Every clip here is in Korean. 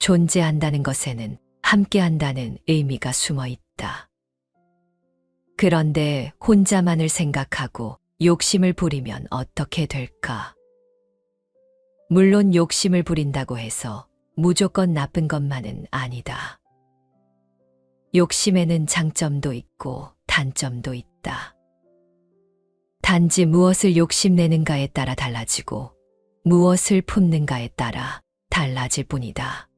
존재한다는 것에는 함께한다는 의미가 숨어 있다. 그런데 혼자만을 생각하고 욕심을 부리면 어떻게 될까? 물론 욕심을 부린다고 해서 무조건 나쁜 것만은 아니다. 욕심에는 장점도 있고 단점도 있다. 단지 무엇을 욕심내는가에 따라 달라지고 무엇을 품는가에 따라 달라질 뿐이다.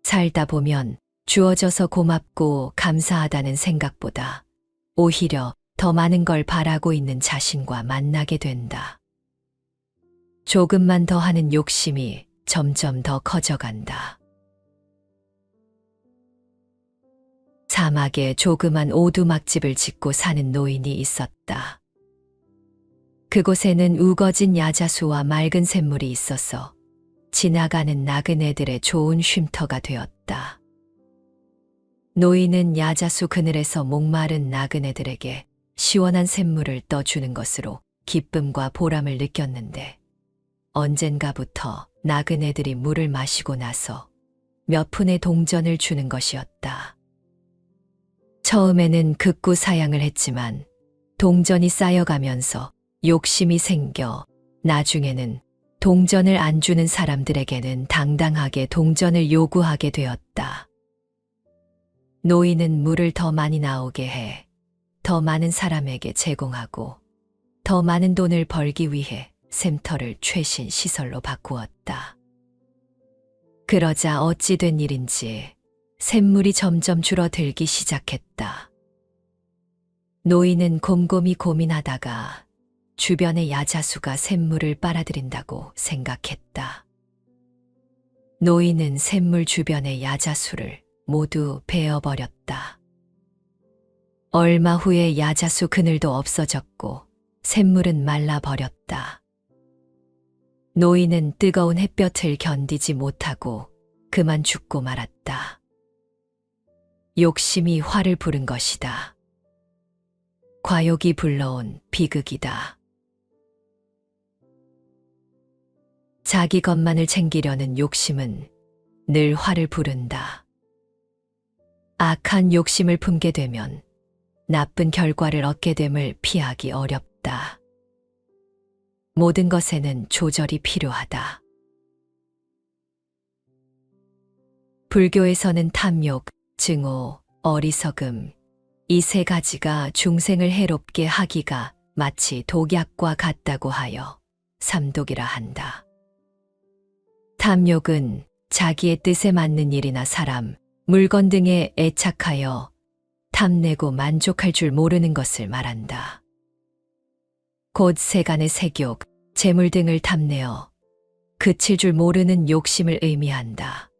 살다 보면 주어져서 고맙고 감사하다는 생각보다 오히려 더 많은 걸 바라고 있는 자신과 만나게 된다. 조금만 더 하는 욕심이 점점 더 커져간다. 사막에 조그만 오두막집을 짓고 사는 노인이 있었다. 그곳에는 우거진 야자수와 맑은 샘물이 있어서 지나가는 나그네들의 좋은 쉼터가 되었다. 노인은 야자수 그늘에서 목마른 나그네들에게 시원한 샘물을 떠주는 것으로 기쁨과 보람을 느꼈는데 언젠가부터 나그네들이 물을 마시고 나서 몇 푼의 동전을 주는 것이었다. 처음에는 극구사양을 했지만 동전이 쌓여가면서 욕심이 생겨 나중에는 동전을 안 주는 사람들에게는 당당하게 동전을 요구하게 되었다. 노인은 물을 더 많이 나오게 해 더 많은 사람에게 제공하고 더 많은 돈을 벌기 위해 샘터를 최신 시설로 바꾸었다. 그러자 어찌 된 일인지 샘물이 점점 줄어들기 시작했다. 노인은 곰곰이 고민하다가 주변의 야자수가 샘물을 빨아들인다고 생각했다. 노인은 샘물 주변의 야자수를 모두 베어버렸다. 얼마 후에 야자수 그늘도 없어졌고 샘물은 말라버렸다. 노인은 뜨거운 햇볕을 견디지 못하고 그만 죽고 말았다. 욕심이 화를 부른 것이다. 과욕이 불러온 비극이다. 자기 것만을 챙기려는 욕심은 늘 화를 부른다. 악한 욕심을 품게 되면 나쁜 결과를 얻게 됨을 피하기 어렵다. 모든 것에는 조절이 필요하다. 불교에서는 탐욕, 증오, 어리석음, 이 세 가지가 중생을 해롭게 하기가 마치 독약과 같다고 하여 삼독이라 한다. 탐욕은 자기의 뜻에 맞는 일이나 사람, 물건 등에 애착하여 탐내고 만족할 줄 모르는 것을 말한다. 곧 세간의 색욕, 재물 등을 탐내어 그칠 줄 모르는 욕심을 의미한다.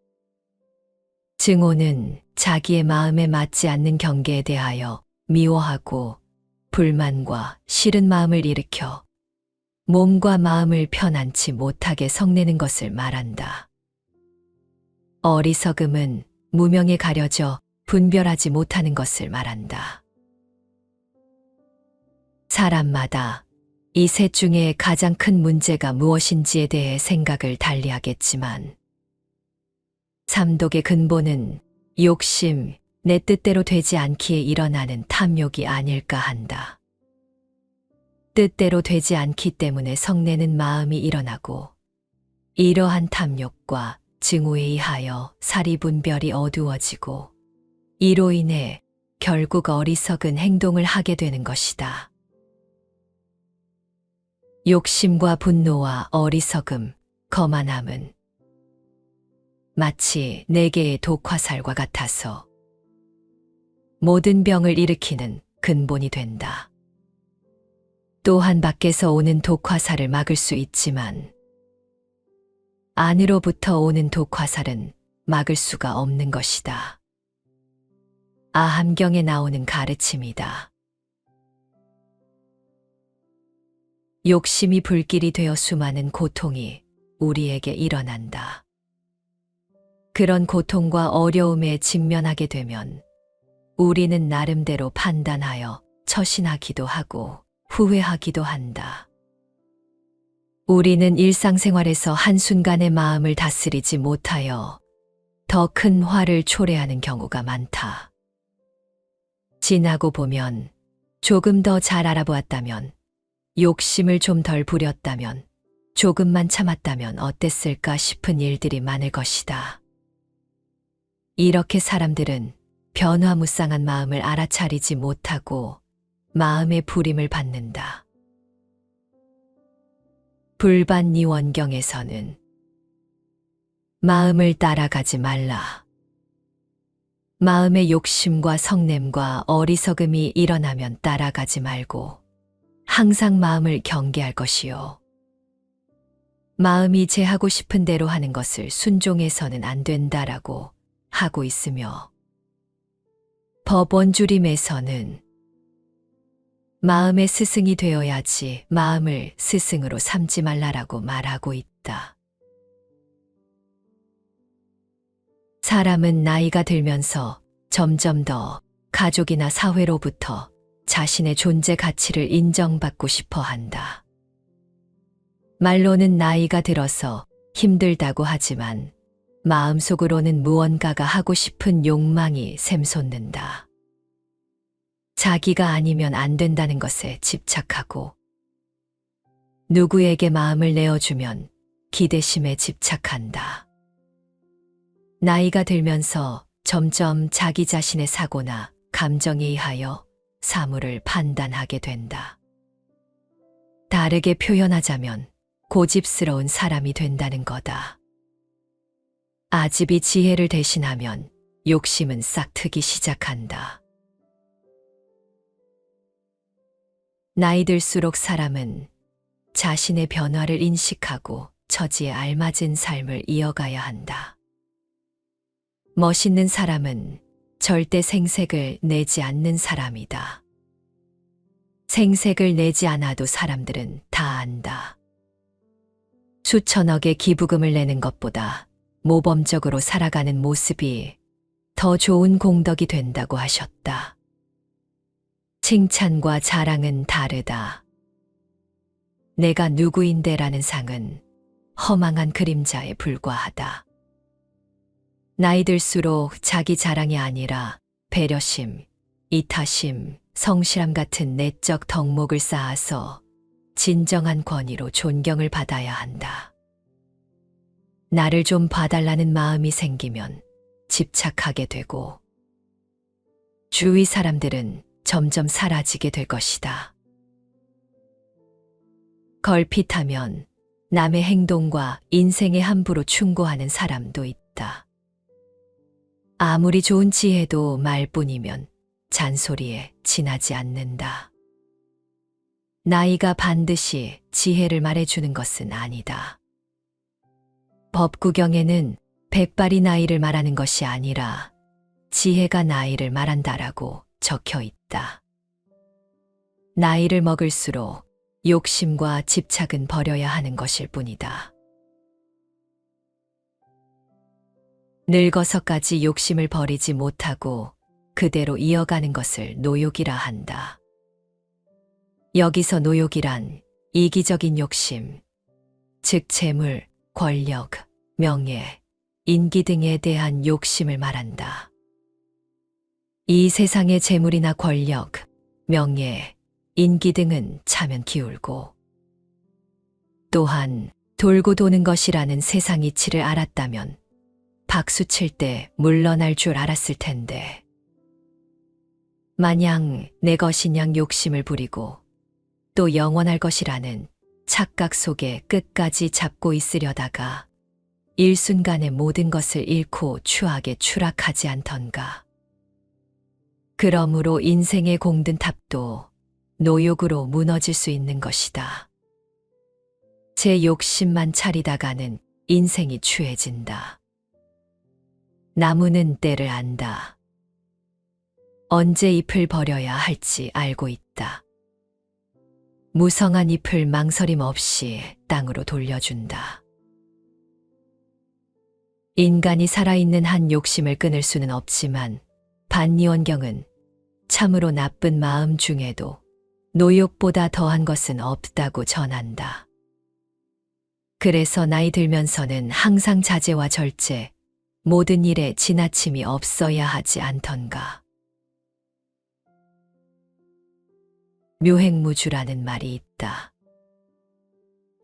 증오는 자기의 마음에 맞지 않는 경계에 대하여 미워하고 불만과 싫은 마음을 일으켜 몸과 마음을 편안치 못하게 성내는 것을 말한다. 어리석음은 무명에 가려져 분별하지 못하는 것을 말한다. 사람마다 이 셋 중에 가장 큰 문제가 무엇인지에 대해 생각을 달리하겠지만 삼독의 근본은 욕심, 내 뜻대로 되지 않기에 일어나는 탐욕이 아닐까 한다. 뜻대로 되지 않기 때문에 성내는 마음이 일어나고 이러한 탐욕과 증오에 의하여 사리분별이 어두워지고 이로 인해 결국 어리석은 행동을 하게 되는 것이다. 욕심과 분노와 어리석음, 거만함은 마치 네 개의 독화살과 같아서 모든 병을 일으키는 근본이 된다. 또한 밖에서 오는 독화살을 막을 수 있지만 안으로부터 오는 독화살은 막을 수가 없는 것이다. 아함경에 나오는 가르침이다. 욕심이 불길이 되어 수많은 고통이 우리에게 일어난다. 그런 고통과 어려움에 직면하게 되면 우리는 나름대로 판단하여 처신하기도 하고 후회하기도 한다. 우리는 일상생활에서 한순간의 마음을 다스리지 못하여 더 큰 화를 초래하는 경우가 많다. 지나고 보면, 조금 더 잘 알아보았다면, 욕심을 좀 덜 부렸다면, 조금만 참았다면 어땠을까 싶은 일들이 많을 것이다. 이렇게 사람들은 변화무쌍한 마음을 알아차리지 못하고 마음의 부림을 받는다. 불반니 원경에서는 마음을 따라가지 말라. 마음의 욕심과 성냄과 어리석음이 일어나면 따라가지 말고 항상 마음을 경계할 것이요. 마음이 제하고 싶은 대로 하는 것을 순종해서는 안 된다라고 하고 있으며 법원주림에서는 마음의 스승이 되어야지 마음을 스승으로 삼지 말라라고 말하고 있다. 사람은 나이가 들면서 점점 더 가족이나 사회로부터 자신의 존재 가치를 인정받고 싶어 한다. 말로는 나이가 들어서 힘들다고 하지만 마음속으로는 무언가가 하고 싶은 욕망이 샘솟는다. 자기가 아니면 안 된다는 것에 집착하고 누구에게 마음을 내어주면 기대심에 집착한다. 나이가 들면서 점점 자기 자신의 사고나 감정에 의하여 사물을 판단하게 된다. 다르게 표현하자면 고집스러운 사람이 된다는 거다. 아집이 지혜를 대신하면 욕심은 싹트기 시작한다. 나이 들수록 사람은 자신의 변화를 인식하고 처지에 알맞은 삶을 이어가야 한다. 멋있는 사람은 절대 생색을 내지 않는 사람이다. 생색을 내지 않아도 사람들은 다 안다. 수천억의 기부금을 내는 것보다 모범적으로 살아가는 모습이 더 좋은 공덕이 된다고 하셨다. 칭찬과 자랑은 다르다. 내가 누구인데라는 상은 허망한 그림자에 불과하다. 나이 들수록 자기 자랑이 아니라 배려심, 이타심, 성실함 같은 내적 덕목을 쌓아서 진정한 권위로 존경을 받아야 한다. 나를 좀 봐달라는 마음이 생기면 집착하게 되고 주위 사람들은 점점 사라지게 될 것이다. 걸핏하면 남의 행동과 인생에 함부로 충고하는 사람도 있다. 아무리 좋은 지혜도 말뿐이면 잔소리에 지나지 않는다. 나이가 반드시 지혜를 말해주는 것은 아니다. 법구경에는 백발이 나이를 말하는 것이 아니라 지혜가 나이를 말한다라고 적혀 있다. 나이를 먹을수록 욕심과 집착은 버려야 하는 것일 뿐이다. 늙어서까지 욕심을 버리지 못하고 그대로 이어가는 것을 노욕이라 한다. 여기서 노욕이란 이기적인 욕심, 즉 재물, 권력, 명예, 인기 등에 대한 욕심을 말한다. 이 세상의 재물이나 권력, 명예, 인기 등은 차면 기울고 또한 돌고 도는 것이라는 세상 이치를 알았다면 박수 칠 때 물러날 줄 알았을 텐데 마냥 내 것인 양 욕심을 부리고 또 영원할 것이라는 착각 속에 끝까지 잡고 있으려다가 일순간에 모든 것을 잃고 추악에 추락하지 않던가. 그러므로 인생의 공든 탑도 노욕으로 무너질 수 있는 것이다. 제 욕심만 차리다가는 인생이 추해진다. 나무는 때를 안다. 언제 잎을 버려야 할지 알고 있다. 무성한 잎을 망설임 없이 땅으로 돌려준다. 인간이 살아있는 한 욕심을 끊을 수는 없지만 반니원경은 참으로 나쁜 마음 중에도 노욕보다 더한 것은 없다고 전한다. 그래서 나이 들면서는 항상 자제와 절제, 모든 일에 지나침이 없어야 하지 않던가. 묘행무주라는 말이 있다.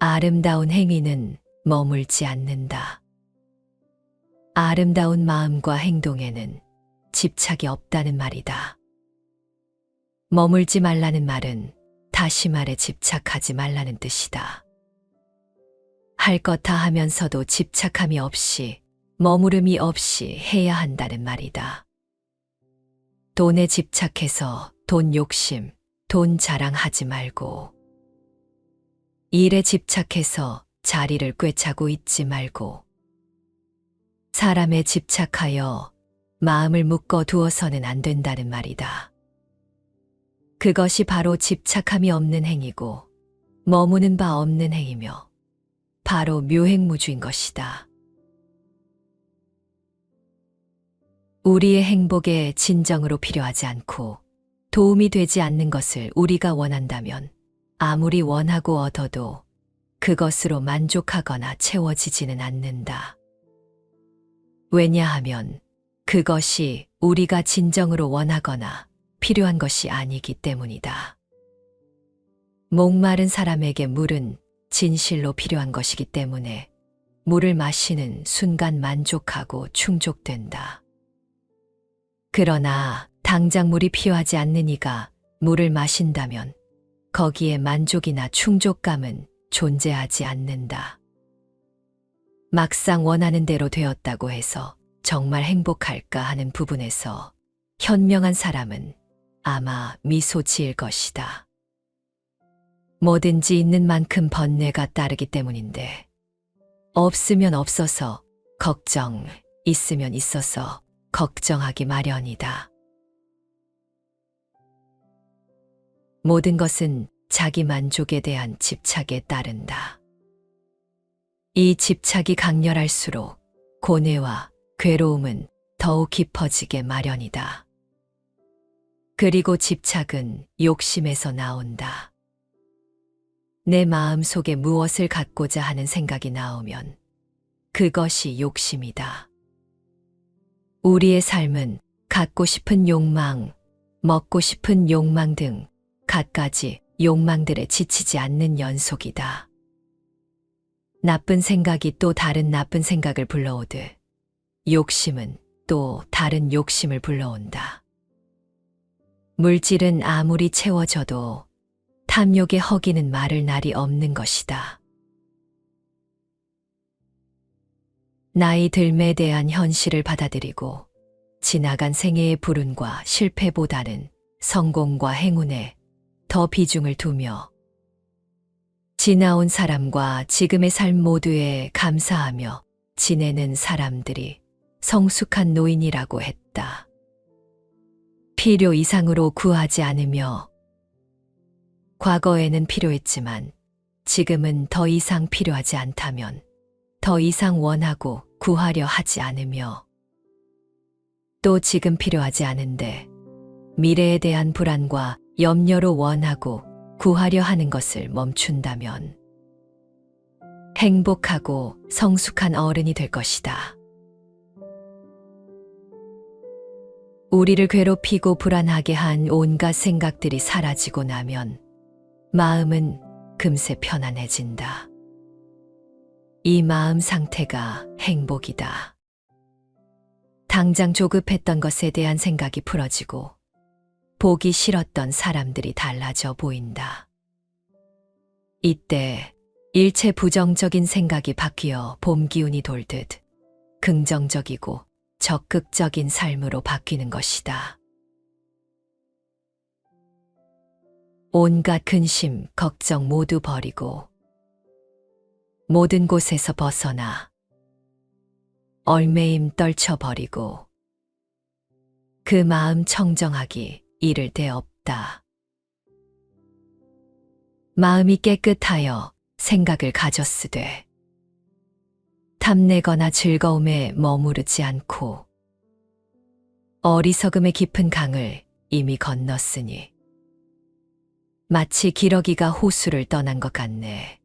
아름다운 행위는 머물지 않는다. 아름다운 마음과 행동에는 집착이 없다는 말이다. 머물지 말라는 말은 다시 말해 집착하지 말라는 뜻이다. 할 것 다 하면서도 집착함이 없이 머무름이 없이 해야 한다는 말이다. 돈에 집착해서 돈 욕심, 돈 자랑하지 말고, 일에 집착해서 자리를 꿰차고 있지 말고, 사람에 집착하여 마음을 묶어 두어서는 안 된다는 말이다. 그것이 바로 집착함이 없는 행위고 머무는 바 없는 행위며 바로 묘행무주인 것이다. 우리의 행복에 진정으로 필요하지 않고 도움이 되지 않는 것을 우리가 원한다면 아무리 원하고 얻어도 그것으로 만족하거나 채워지지는 않는다. 왜냐하면 그것이 우리가 진정으로 원하거나 필요한 것이 아니기 때문이다. 목마른 사람에게 물은 진실로 필요한 것이기 때문에 물을 마시는 순간 만족하고 충족된다. 그러나 당장 물이 필요하지 않는 이가 물을 마신다면 거기에 만족이나 충족감은 존재하지 않는다. 막상 원하는 대로 되었다고 해서 정말 행복할까 하는 부분에서 현명한 사람은 아마 미소 지을 것이다. 뭐든지 있는 만큼 번뇌가 따르기 때문인데, 없으면 없어서 걱정, 있으면 있어서 걱정하기 마련이다. 모든 것은 자기 만족에 대한 집착에 따른다. 이 집착이 강렬할수록 고뇌와 괴로움은 더욱 깊어지게 마련이다. 그리고 집착은 욕심에서 나온다. 내 마음 속에 무엇을 갖고자 하는 생각이 나오면 그것이 욕심이다. 우리의 삶은 갖고 싶은 욕망, 먹고 싶은 욕망 등 갖가지 욕망들에 지치지 않는 연속이다. 나쁜 생각이 또 다른 나쁜 생각을 불러오듯 욕심은 또 다른 욕심을 불러온다. 물질은 아무리 채워져도 탐욕에 허기는 마를 날이 없는 것이다. 나이 들매에 대한 현실을 받아들이고 지나간 생애의 불운과 실패보다는 성공과 행운에 더 비중을 두며 지나온 사람과 지금의 삶 모두에 감사하며 지내는 사람들이 성숙한 노인이라고 했다. 필요 이상으로 구하지 않으며 과거에는 필요했지만 지금은 더 이상 필요하지 않다면 더 이상 원하고 구하려 하지 않으며 또 지금 필요하지 않은데 미래에 대한 불안과 염려로 원하고 구하려 하는 것을 멈춘다면 행복하고 성숙한 어른이 될 것이다. 우리를 괴롭히고 불안하게 한 온갖 생각들이 사라지고 나면 마음은 금세 편안해진다. 이 마음 상태가 행복이다. 당장 조급했던 것에 대한 생각이 풀어지고 보기 싫었던 사람들이 달라져 보인다. 이때 일체 부정적인 생각이 바뀌어 봄 기운이 돌듯 긍정적이고 적극적인 삶으로 바뀌는 것이다. 온갖 근심, 걱정 모두 버리고 모든 곳에서 벗어나 얼매임 떨쳐버리고 그 마음 청정하기 이를 데 없다. 마음이 깨끗하여 생각을 가졌으되 탐내거나 즐거움에 머무르지 않고 어리석음의 깊은 강을 이미 건넜으니 마치 기러기가 호수를 떠난 것 같네.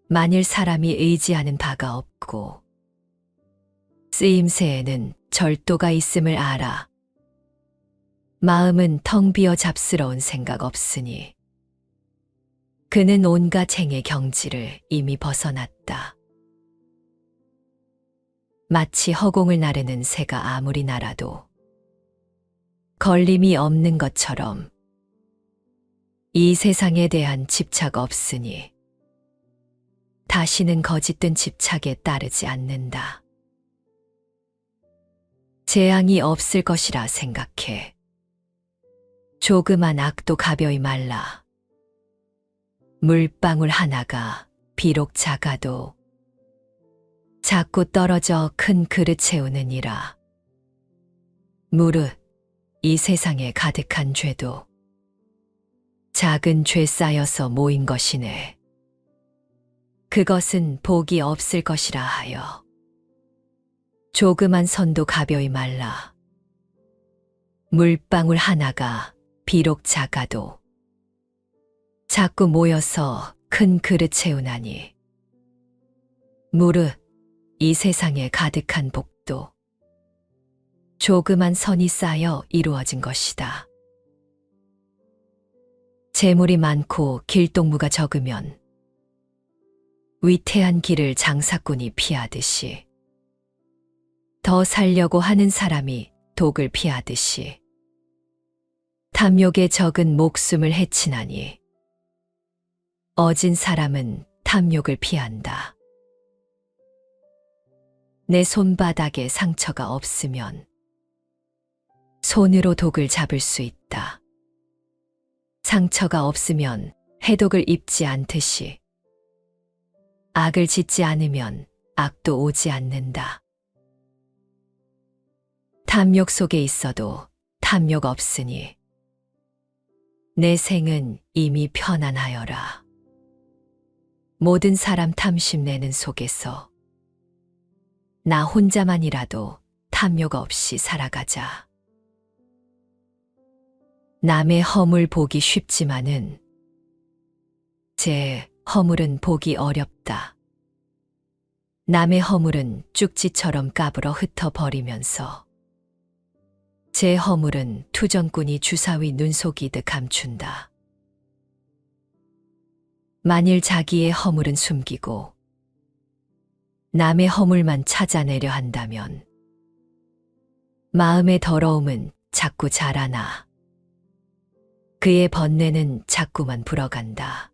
만일 사람이 의지하는 바가 없고 쓰임새에는 절도가 있음을 알아. 마음은 텅 비어 잡스러운 생각 없으니 그는 온갖 행의 경지를 이미 벗어났다. 마치 허공을 나르는 새가 아무리 날아도 걸림이 없는 것처럼 이 세상에 대한 집착 없으니 다시는 거짓된 집착에 따르지 않는다. 재앙이 없을 것이라 생각해. 조그만 악도 가벼이 말라. 물방울 하나가 비록 작아도 자꾸 떨어져 큰 그릇 채우느니라. 무릇 이 세상에 가득한 죄도 작은 죄 쌓여서 모인 것이네. 그것은 복이 없을 것이라 하여 조그만 선도 가벼이 말라. 물방울 하나가 비록 작아도 자꾸 모여서 큰 그릇 채우나니 무릇 이 세상에 가득한 복도 조그만 선이 쌓여 이루어진 것이다. 재물이 많고 길동무가 적으면 위태한 길을 장사꾼이 피하듯이 더 살려고 하는 사람이 독을 피하듯이 탐욕에 적은 목숨을 해치나니 어진 사람은 탐욕을 피한다. 내 손바닥에 상처가 없으면 손으로 독을 잡을 수 있다. 상처가 없으면 해독을 입지 않듯이 악을 짓지 않으면 악도 오지 않는다. 탐욕 속에 있어도 탐욕 없으니 내 생은 이미 편안하여라. 모든 사람 탐심내는 속에서 나 혼자만이라도 탐욕 없이 살아가자. 남의 허물 보기 쉽지만은 제 허물은 보기 어렵다. 남의 허물은 쭉지처럼 까불어 흩어버리면서 제 허물은 투정꾼이 주사위 눈속이듯 감춘다. 만일 자기의 허물은 숨기고 남의 허물만 찾아내려 한다면 마음의 더러움은 자꾸 자라나 그의 번뇌는 자꾸만 불어간다.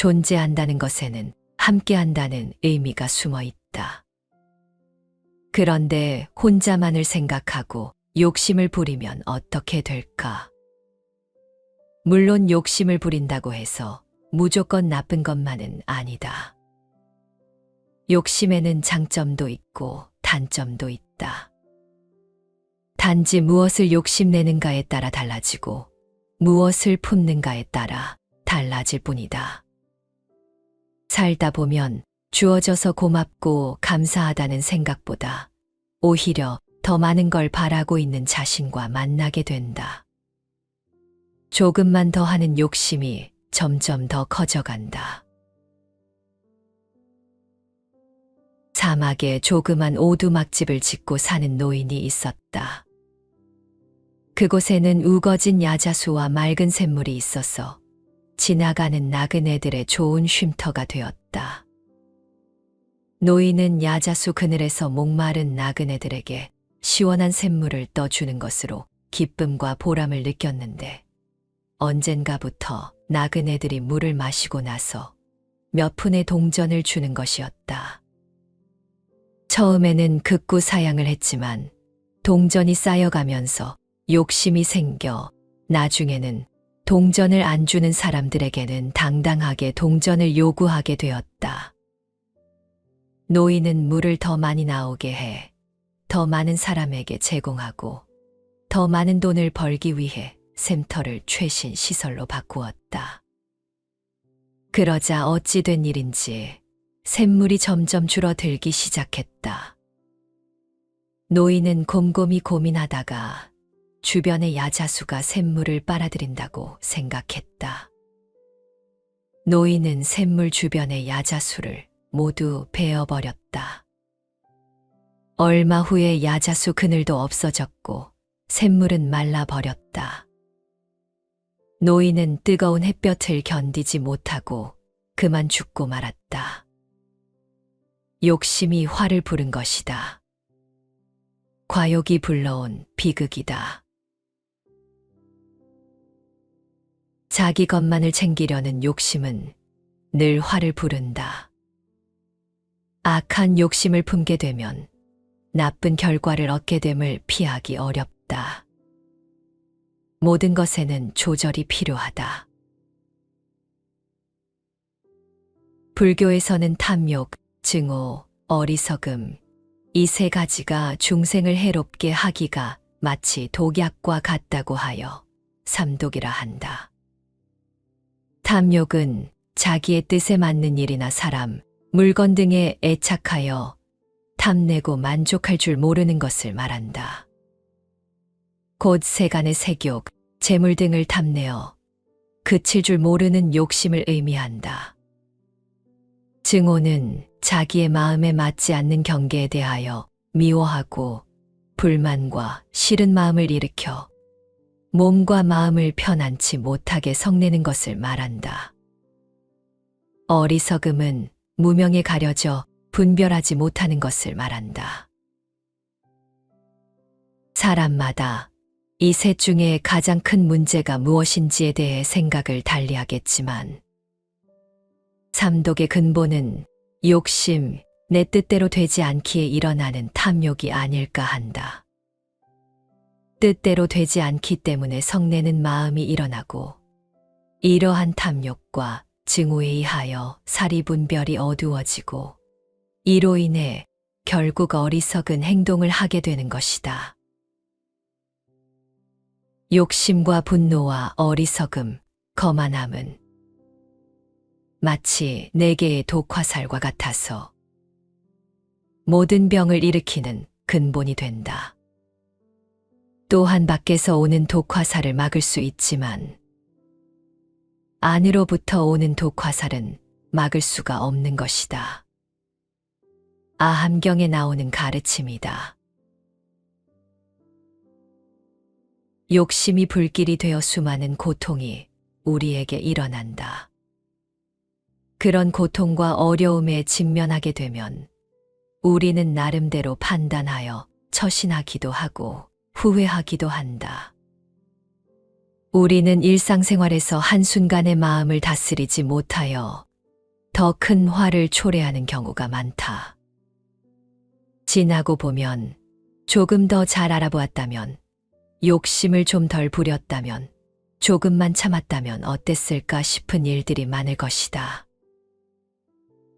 존재한다는 것에는 함께한다는 의미가 숨어 있다. 그런데 혼자만을 생각하고 욕심을 부리면 어떻게 될까? 물론 욕심을 부린다고 해서 무조건 나쁜 것만은 아니다. 욕심에는 장점도 있고 단점도 있다. 단지 무엇을 욕심내는가에 따라 달라지고 무엇을 품는가에 따라 달라질 뿐이다. 살다 보면 주어져서 고맙고 감사하다는 생각보다 오히려 더 많은 걸 바라고 있는 자신과 만나게 된다. 조금만 더 하는 욕심이 점점 더 커져간다. 사막에 조그만 오두막집을 짓고 사는 노인이 있었다. 그곳에는 우거진 야자수와 맑은 샘물이 있어서 지나가는 나그네들의 좋은 쉼터가 되었다. 노인은 야자수 그늘에서 목마른 나그네들에게 시원한 샘물을 떠주는 것으로 기쁨과 보람을 느꼈는데 언젠가부터 나그네들이 물을 마시고 나서 몇 푼의 동전을 주는 것이었다. 처음에는 극구 사양을 했지만 동전이 쌓여가면서 욕심이 생겨 나중에는 동전을 안 주는 사람들에게는 당당하게 동전을 요구하게 되었다. 노인은 물을 더 많이 나오게 해 더 많은 사람에게 제공하고 더 많은 돈을 벌기 위해 샘터를 최신 시설로 바꾸었다. 그러자 어찌 된 일인지 샘물이 점점 줄어들기 시작했다. 노인은 곰곰이 고민하다가 주변의 야자수가 샘물을 빨아들인다고 생각했다. 노인은 샘물 주변의 야자수를 모두 베어버렸다. 얼마 후에 야자수 그늘도 없어졌고 샘물은 말라버렸다. 노인은 뜨거운 햇볕을 견디지 못하고 그만 죽고 말았다. 욕심이 화를 부른 것이다. 과욕이 불러온 비극이다. 자기 것만을 챙기려는 욕심은 늘 화를 부른다. 악한 욕심을 품게 되면 나쁜 결과를 얻게 됨을 피하기 어렵다. 모든 것에는 조절이 필요하다. 불교에서는 탐욕, 증오, 어리석음, 이 세 가지가 중생을 해롭게 하기가 마치 독약과 같다고 하여 삼독이라 한다. 탐욕은 자기의 뜻에 맞는 일이나 사람, 물건 등에 애착하여 탐내고 만족할 줄 모르는 것을 말한다. 곧 세간의 색욕, 재물 등을 탐내어 그칠 줄 모르는 욕심을 의미한다. 증오는 자기의 마음에 맞지 않는 경계에 대하여 미워하고 불만과 싫은 마음을 일으켜 몸과 마음을 편안치 못하게 성내는 것을 말한다. 어리석음은 무명에 가려져 분별하지 못하는 것을 말한다. 사람마다 이 셋 중에 가장 큰 문제가 무엇인지에 대해 생각을 달리하겠지만 삼독의 근본은 욕심, 내 뜻대로 되지 않기에 일어나는 탐욕이 아닐까 한다. 뜻대로 되지 않기 때문에 성내는 마음이 일어나고 이러한 탐욕과 증오에 의하여 사리분별이 어두워지고 이로 인해 결국 어리석은 행동을 하게 되는 것이다. 욕심과 분노와 어리석음, 거만함은 마치 네 개의 독화살과 같아서 모든 병을 일으키는 근본이 된다. 또한 밖에서 오는 독화살을 막을 수 있지만 안으로부터 오는 독화살은 막을 수가 없는 것이다. 아함경에 나오는 가르침이다. 욕심이 불길이 되어 수많은 고통이 우리에게 일어난다. 그런 고통과 어려움에 직면하게 되면 우리는 나름대로 판단하여 처신하기도 하고 후회하기도 한다. 우리는 일상생활에서 한순간의 마음을 다스리지 못하여 더 큰 화를 초래하는 경우가 많다. 지나고 보면 조금 더 잘 알아보았다면, 욕심을 좀 덜 부렸다면, 조금만 참았다면 어땠을까 싶은 일들이 많을 것이다.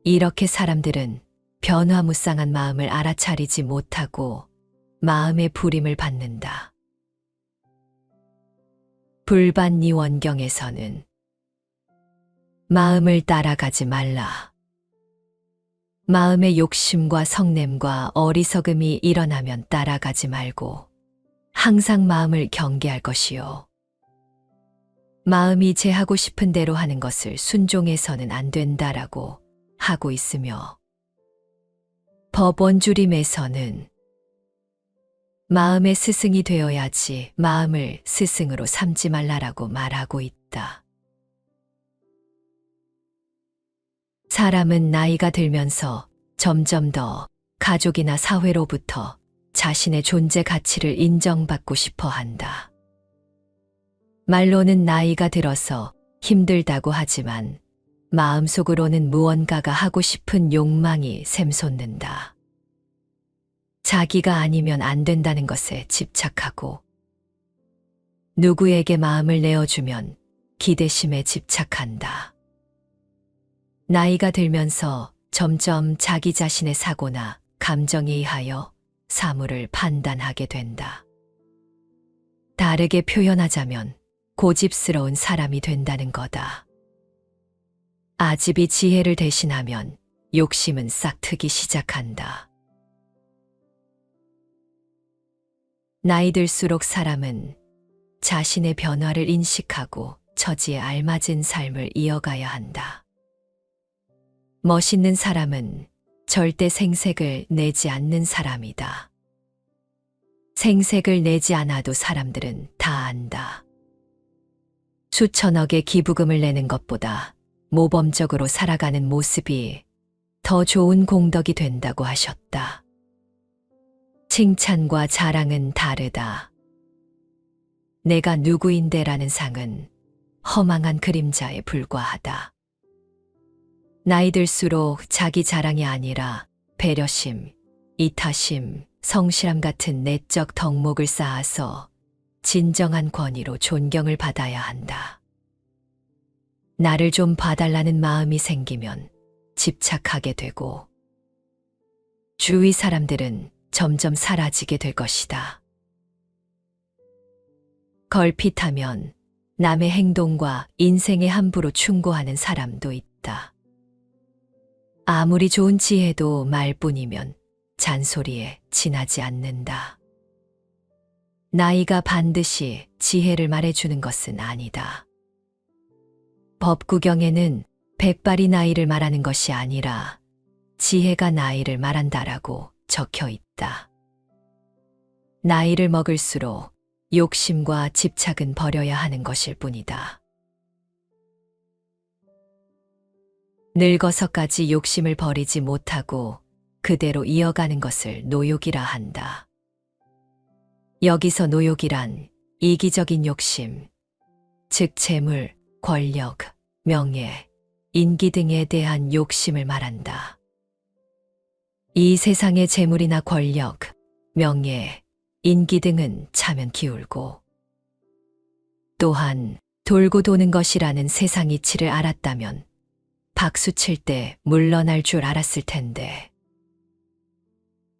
이렇게 사람들은 변화무쌍한 마음을 알아차리지 못하고 마음의 부림을 받는다. 불반니원경에서는 마음을 따라가지 말라. 마음의 욕심과 성냄과 어리석음이 일어나면 따라가지 말고 항상 마음을 경계할 것이요. 마음이 제하고 싶은 대로 하는 것을 순종해서는 안 된다라고 하고 있으며 법원주림에서는 마음의 스승이 되어야지 마음을 스승으로 삼지 말라라고 말하고 있다. 사람은 나이가 들면서 점점 더 가족이나 사회로부터 자신의 존재 가치를 인정받고 싶어 한다. 말로는 나이가 들어서 힘들다고 하지만 마음속으로는 무언가가 하고 싶은 욕망이 샘솟는다. 자기가 아니면 안 된다는 것에 집착하고 누구에게 마음을 내어주면 기대심에 집착한다. 나이가 들면서 점점 자기 자신의 사고나 감정에 의하여 사물을 판단하게 된다. 다르게 표현하자면 고집스러운 사람이 된다는 거다. 아집이 지혜를 대신하면 욕심은 싹트기 시작한다. 나이 들수록 사람은 자신의 변화를 인식하고 처지에 알맞은 삶을 이어가야 한다. 멋있는 사람은 절대 생색을 내지 않는 사람이다. 생색을 내지 않아도 사람들은 다 안다. 수천억의 기부금을 내는 것보다 모범적으로 살아가는 모습이 더 좋은 공덕이 된다고 하셨다. 칭찬과 자랑은 다르다. 내가 누구인데라는 상은 허망한 그림자에 불과하다. 나이 들수록 자기 자랑이 아니라 배려심, 이타심, 성실함 같은 내적 덕목을 쌓아서 진정한 권위로 존경을 받아야 한다. 나를 좀 봐달라는 마음이 생기면 집착하게 되고 주위 사람들은 점점 사라지게 될 것이다. 걸핏하면 남의 행동과 인생에 함부로 충고하는 사람도 있다. 아무리 좋은 지혜도 말뿐이면 잔소리에 지나지 않는다. 나이가 반드시 지혜를 말해주는 것은 아니다. 법구경에는 백발이 나이를 말하는 것이 아니라 지혜가 나이를 말한다라고 적혀 있다. 나이를 먹을수록 욕심과 집착은 버려야 하는 것일 뿐이다. 늙어서까지 욕심을 버리지 못하고 그대로 이어가는 것을 노욕이라 한다. 여기서 노욕이란 이기적인 욕심, 즉 재물, 권력, 명예, 인기 등에 대한 욕심을 말한다. 이 세상의 재물이나 권력, 명예, 인기 등은 차면 기울고 또한 돌고 도는 것이라는 세상 이치를 알았다면 박수 칠 때 물러날 줄 알았을 텐데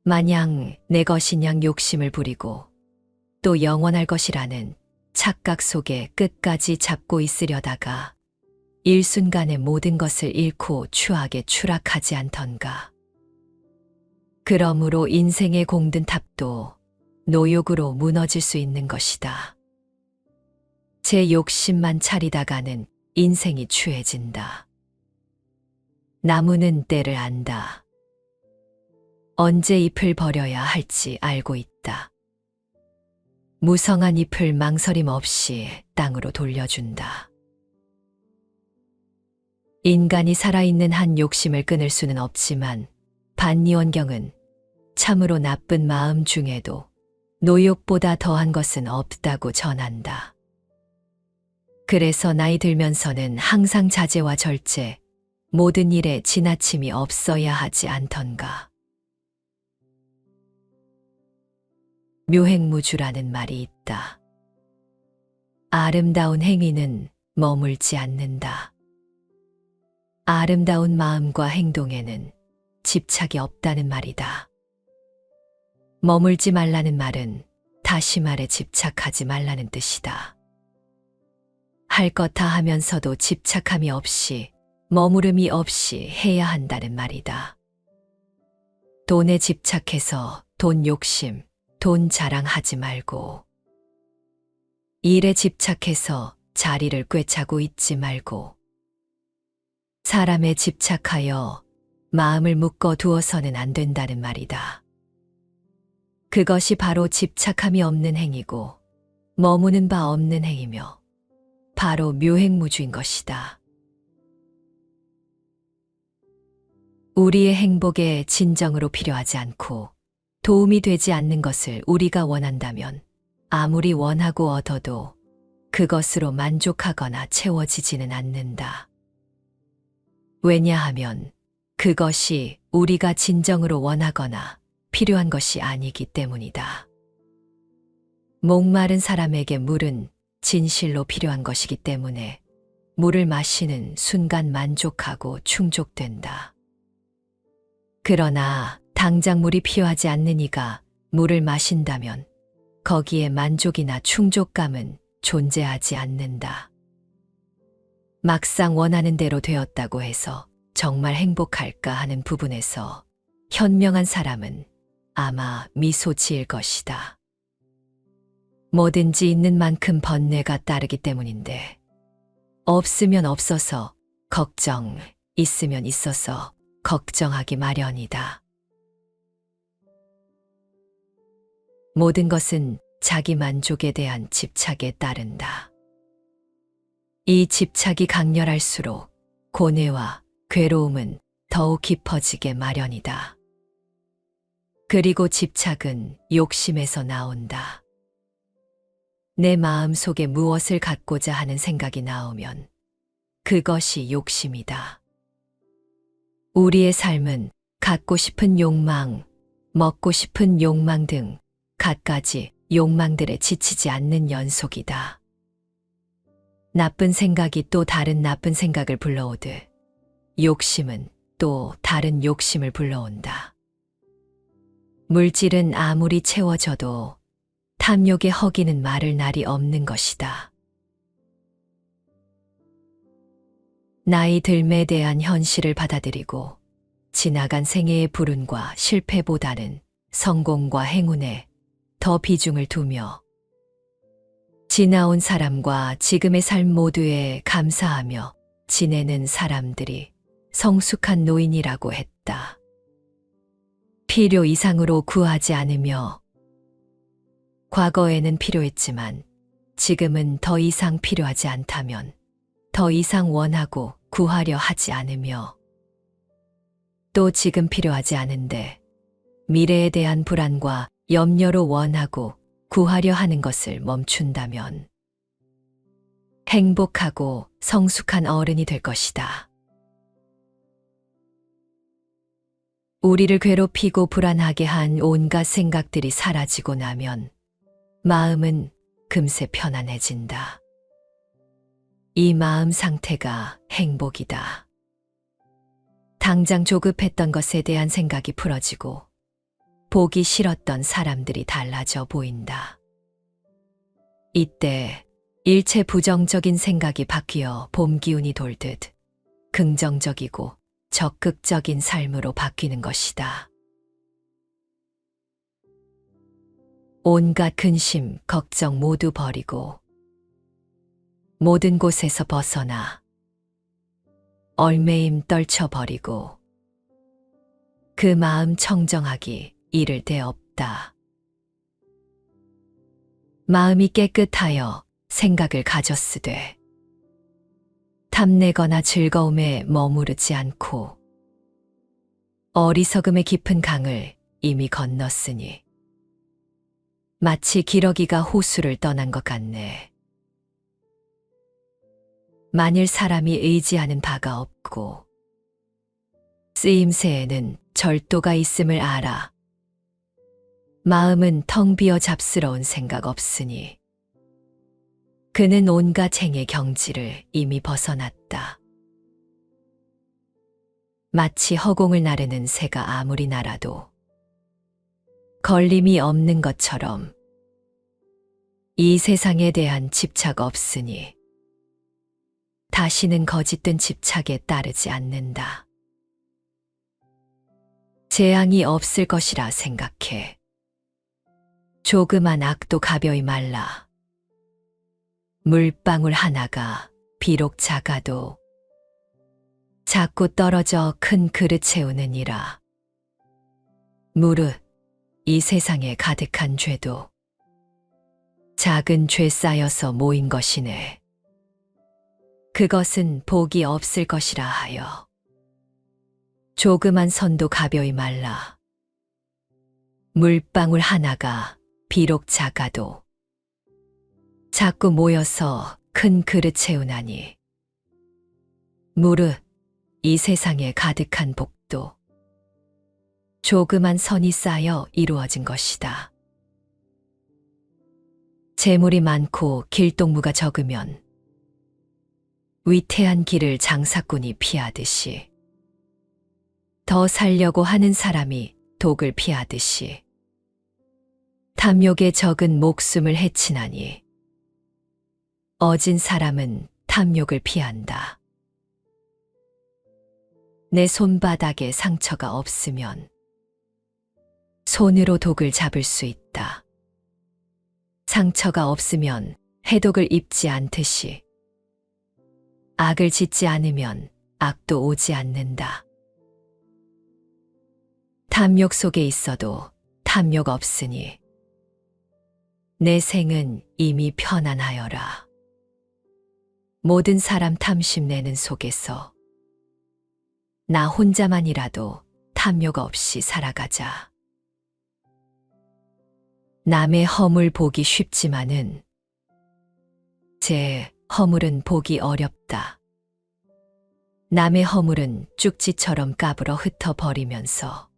마냥 내 것이냥 욕심을 부리고 또 영원할 것이라는 착각 속에 끝까지 잡고 있으려다가 일순간에 모든 것을 잃고 추악에 추락하지 않던가. 그러므로 인생의 공든 탑도 노욕으로 무너질 수 있는 것이다. 제 욕심만 차리다가는 인생이 추해진다. 나무는 때를 안다. 언제 잎을 버려야 할지 알고 있다. 무성한 잎을 망설임 없이 땅으로 돌려준다. 인간이 살아있는 한 욕심을 끊을 수는 없지만 반니원경은 참으로 나쁜 마음 중에도 노욕보다 더한 것은 없다고 전한다. 그래서 나이 들면서는 항상 자제와 절제, 모든 일에 지나침이 없어야 하지 않던가. 묘행무주라는 말이 있다. 아름다운 행위는 머물지 않는다. 아름다운 마음과 행동에는 집착이 없다는 말이다. 머물지 말라는 말은 다시 말해 집착하지 말라는 뜻이다. 할 것 다 하면서도 집착함이 없이 머무름이 없이 해야 한다는 말이다. 돈에 집착해서 돈 욕심, 돈 자랑하지 말고 일에 집착해서 자리를 꿰차고 있지 말고 사람에 집착하여 마음을 묶어 두어서는 안 된다는 말이다. 그것이 바로 집착함이 없는 행위고 머무는 바 없는 행위며 바로 묘행무주인 것이다. 우리의 행복에 진정으로 필요하지 않고 도움이 되지 않는 것을 우리가 원한다면 아무리 원하고 얻어도 그것으로 만족하거나 채워지지는 않는다. 왜냐하면 그것이 우리가 진정으로 원하거나 필요한 것이 아니기 때문이다. 목마른 사람에게 물은 진실로 필요한 것이기 때문에 물을 마시는 순간 만족하고 충족된다. 그러나 당장 물이 필요하지 않는 이가 물을 마신다면 거기에 만족이나 충족감은 존재하지 않는다. 막상 원하는 대로 되었다고 해서 정말 행복할까 하는 부분에서 현명한 사람은 아마 미소 지을 것이다. 뭐든지 있는 만큼 번뇌가 따르기 때문인데, 없으면 없어서 걱정, 있으면 있어서 걱정하기 마련이다. 모든 것은 자기 만족에 대한 집착에 따른다. 이 집착이 강렬할수록 고뇌와 괴로움은 더욱 깊어지게 마련이다. 그리고 집착은 욕심에서 나온다. 내 마음 속에 무엇을 갖고자 하는 생각이 나오면 그것이 욕심이다. 우리의 삶은 갖고 싶은 욕망, 먹고 싶은 욕망 등 갖가지 욕망들에 지치지 않는 연속이다. 나쁜 생각이 또 다른 나쁜 생각을 불러오듯 욕심은 또 다른 욕심을 불러온다. 물질은 아무리 채워져도 탐욕에 허기는 마를 날이 없는 것이다. 나이 들매에 대한 현실을 받아들이고 지나간 생애의 불운과 실패보다는 성공과 행운에 더 비중을 두며 지나온 사람과 지금의 삶 모두에 감사하며 지내는 사람들이 성숙한 노인이라고 했다. 필요 이상으로 구하지 않으며 과거에는 필요했지만 지금은 더 이상 필요하지 않다면 더 이상 원하고 구하려 하지 않으며 또 지금 필요하지 않은데 미래에 대한 불안과 염려로 원하고 구하려 하는 것을 멈춘다면 행복하고 성숙한 어른이 될 것이다. 우리를 괴롭히고 불안하게 한 온갖 생각들이 사라지고 나면 마음은 금세 편안해진다. 이 마음 상태가 행복이다. 당장 조급했던 것에 대한 생각이 풀어지고 보기 싫었던 사람들이 달라져 보인다. 이때 일체 부정적인 생각이 바뀌어 봄 기운이 돌듯 긍정적이고 적극적인 삶으로 바뀌는 것이다. 온갖 근심, 걱정 모두 버리고 모든 곳에서 벗어나 얼매임 떨쳐버리고 그 마음 청정하기 이를 데 없다. 마음이 깨끗하여 생각을 가졌으되 탐내거나 즐거움에 머무르지 않고 어리석음의 깊은 강을 이미 건넜으니 마치 기러기가 호수를 떠난 것 같네. 만일 사람이 의지하는 바가 없고 쓰임새에는 절도가 있음을 알아. 마음은 텅 비어 잡스러운 생각 없으니 그는 온갖 행의 경지를 이미 벗어났다. 마치 허공을 나르는 새가 아무리 날아도 걸림이 없는 것처럼 이 세상에 대한 집착 없으니 다시는 거짓된 집착에 따르지 않는다. 재앙이 없을 것이라 생각해. 조그만 악도 가벼이 말라. 물방울 하나가 비록 작아도 자꾸 떨어져 큰 그릇 채우느니라. 무릇 이 세상에 가득한 죄도 작은 죄 쌓여서 모인 것이네. 그것은 복이 없을 것이라 하여 조그만 선도 가벼이 말라. 물방울 하나가 비록 작아도 자꾸 모여서 큰 그릇 채우나니 무릇 이 세상에 가득한 복도 조그만 선이 쌓여 이루어진 것이다. 재물이 많고 길동무가 적으면 위태한 길을 장사꾼이 피하듯이 더 살려고 하는 사람이 독을 피하듯이 탐욕에 적은 목숨을 해치나니 어진 사람은 탐욕을 피한다. 내 손바닥에 상처가 없으면 손으로 독을 잡을 수 있다. 상처가 없으면 해독을 입지 않듯이 악을 짓지 않으면 악도 오지 않는다. 탐욕 속에 있어도 탐욕 없으니 내 생은 이미 편안하여라. 모든 사람 탐심내는 속에서 나 혼자만이라도 탐욕 없이 살아가자. 남의 허물 보기 쉽지만은 제 허물은 보기 어렵다. 남의 허물은 쪽지처럼 까불어 흩어버리면서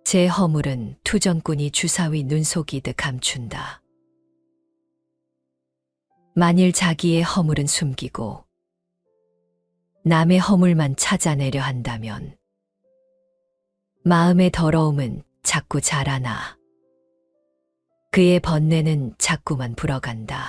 제 허물은 투정꾼이 주사위 눈속이듯 감춘다. 만일 자기의 허물은 숨기고 남의 허물만 찾아내려 한다면 마음의 더러움은 자꾸 자라나 그의 번뇌는 자꾸만 불어간다.